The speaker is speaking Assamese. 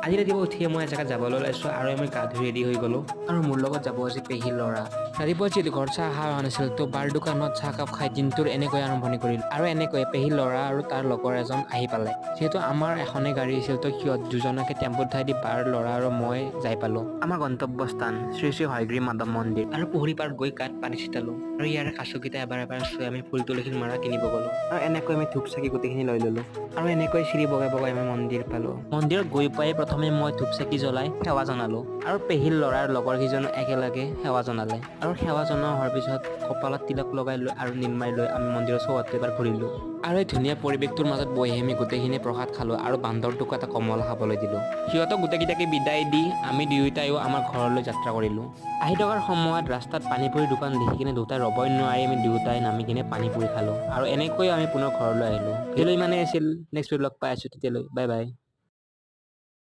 আজি ৰাতিপুৱা উঠিয়ে মই এজেগাত যাবলৈ ওলাইছোঁ আৰু আমি গা ধুই ৰেডি হৈ গ'লোঁ আৰু মোৰ লগত যাব আজি পেহীৰ ল'ৰা। ৰাতিপুৱা যিহেতু ঘৰত চাহ খোৱা হোৱা নাছিল তো বাৰ দোকানত চাহ কাপ খাই দিনটোৰ এনেকৈ আৰম্ভণি কৰিল আৰু এনেকৈ পেহীৰ ল'ৰা আৰু তাৰ লগৰ এজন আহি পালে। যিহেতু আমাৰ এখনে গাড়ী আছিল তো সিহঁত দুজনকে টেম্পুত উঠাই দি বাৰ ল'ৰা আৰু মই যাই পালোঁ আমাৰ গন্তব্যস্থান শ্ৰী শ্ৰী হয়গ্ৰীৱ মাধৱ মন্দিৰ আৰু পুখুৰী পাৰত গৈ গাত পানী ছিটালো আৰু ইয়াৰ কাছকেইটা এবাৰ চুই আমি ফুল তুলসীৰ মালা কিনিব গ'লো আৰু এনেকৈ আমি ধূপ চাকি গোটেইখিনি লৈ ল'লো আৰু এনেকৈ চিৰি বগাই বগাই আমি মন্দিৰ পালোঁ। মন্দিৰত গৈ পাই প্ৰথমে মই ধূপ চাকি জ্বলাই সেৱা জনালো আৰু পেহীৰ ল'ৰাৰ লগৰ কেইজনো একেলগে সেৱা জনালে আৰু সেৱা জনোৱা হোৱাৰ পিছত কপালত তিলক লগাই লৈ আৰু নিলমাই লৈ আমি মন্দিৰৰ চৌহদটো এবাৰ ঘূৰিলো আৰু এই ধুনীয়া পৰিৱেশটোৰ মাজত বহি আমি গোটেইখিনি প্ৰসাদ খালো আৰু বান্দৰটোকো এটা কমলা খাবলৈ দিলো। সিহঁতক গোটেইকেইটাকে বিদায় দি আমি দুয়োটাইও আমাৰ ঘৰলৈ যাত্ৰা কৰিলো। আহি থকাৰ সময়ত ৰাস্তাত পানীপুৰিৰ দোকান দেখি কিনে দুটাই ৰ'বই নোৱাৰি আমি দুয়োটাই নামি কিনে পানীপুৰি খালো আৰু এনেকৈ আমি পুনৰ ঘৰলৈ আহিলো। ভিডিঅ'টো ইমানেই আছিল, নেক্সট ভিডিঅ'ত লগ পাই আছো, তেতিয়ালৈ বাই বাই।